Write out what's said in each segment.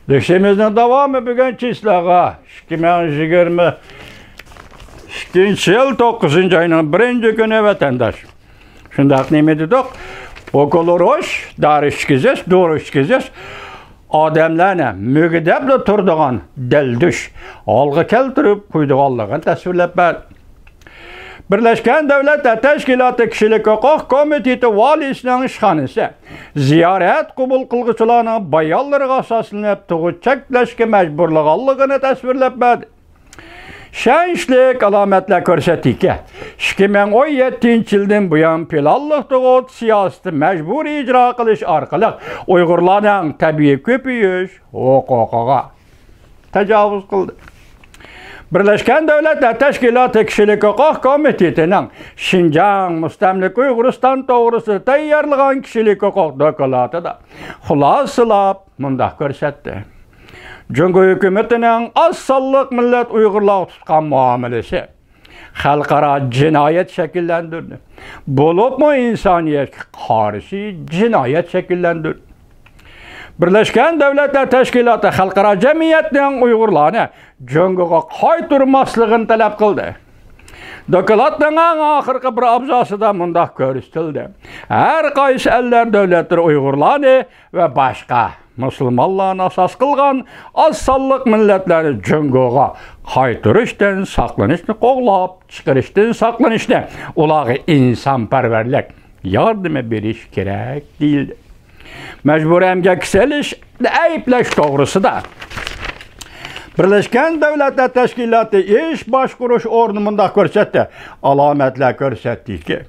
Dökşemizden devamı bugün çislağa 2022 yıl 9. ayının 1. günü vatandaş. Şundak neme dedik? Okulu hoş, dar işkizes, doğru işkizes. Adamlarına mügüdeple turduğun dildüş, algı keltirip kuyduğallığını tasvirlep ver. Birleşken Devletler Teşkilatı Kişilik Hukuk Komiteti Valisi'nin işhanesi ziyaret kubul kılgıçılarına bayalları asaslanıp tuğu çekleşke mecburluğallığını tasvirlep verdi. Şenşlik alametler körsettik ki 2017 yıldan bu yan pilallık tuğut siyaseti mecbur icra kılış arkalık Uygurlardan tabii köpüyüş hukuka tecavüz kıldı. Birleşken Devletler Teşkilatı Kişilik Hukuk Komiteti'nin Şinjan Müstemlik Uygurustan doğrusu tayyarlıgan kişilik hukuk dokulatı da hulasılap mundaq körsetti. Cumhur hükümetinin assallık millet Uygurlar tutkan muamelesi halkara cinayet şekillendirdi. Bulup mu insaniyet karşı cinayet şekillendirdi. Birleşken Devletler Teşkilatı Halkara Cemiyetinin Uygurlarını cöngüge kaytırmaslığını talep kıldı. Dokulatın ahırkı bir abzası da mundaq görüstüldü. Her kaysi eller devletleri Uygurlarını ve başka Müslümanların asas kılgan assallık milletleri cöngüge kaytırıştan saklanışını qoğlap, çıkırıştan saklanışını ulağı insanperverlik yardımı beriş gerek değildi. Mecbur emgek seliş eyipleş doğrusu da. Birleşken Devletler Teşkilatı iş başkuruş ornumunda körsetti. Alametler körsetti ki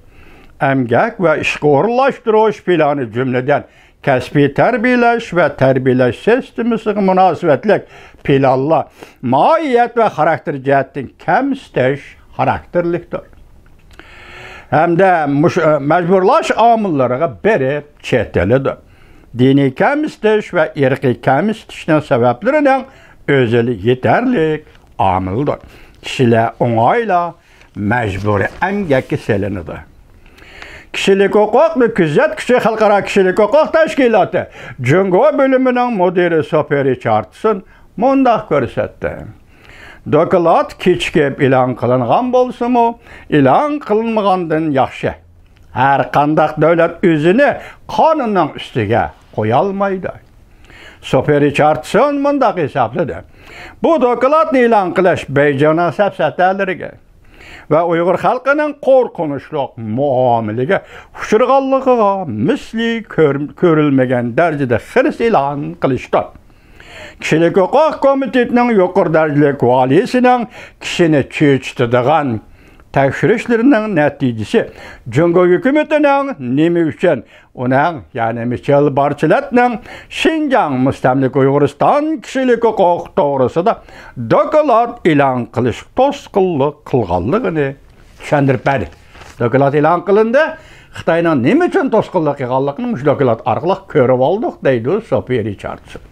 emgek ve işki orlaştırış planı cümleden kesbi terbiyeleş ve terbiyeleş sistemisi münasebetlik planla mahiyet ve karakter cihetin kemsteş karakterliktir. Hem de mecburlaş amıllarına berip çetelidir. Dini kemistiş ve irki kemistişinin sebeplerinin özeli yeterlik amıldır. Kişiler onayla mecburi emgeki selinidir. Kişilik hukuk ve küzzet kişi halkara kişilik hukuk teşkilatı Cungo bölümünün müdiri Soperi Chartson mundaq körsetti. Dokulat kiçkep ilan kılıngan bolsa mu, ilan kılınmagandan yaxşı. Her kandak devlet özünü kanunun üstüge koyalmaydı. Soperi Chartson mundaq hesapladı. Bu dokulat ilan kılış beycana sepsetlerine ve Uygur halkının korkunçluk muamelige huşurgallığa misli körülmegen derecede hırs ilan kılıştı. Kişilik hukuk komitetinin yukarı derecelik valisinin kişini çöçtüdüğün tekşirişlerinin neticesi Cumhur hükümetinin nemi üçün onun yani Michel Barçelet'nin Şinjan Müstemlik Uygurustan kişilik hukuk doğrusu da dokulat ilan kılış toskıllık kılganlığını düşündürüp beri. Dokulat ilan kılındı. Xitay'nın nemi üçün toskıllık kılganlığını dokulat arqılıq körüp aldık deydi Soperi Chartson.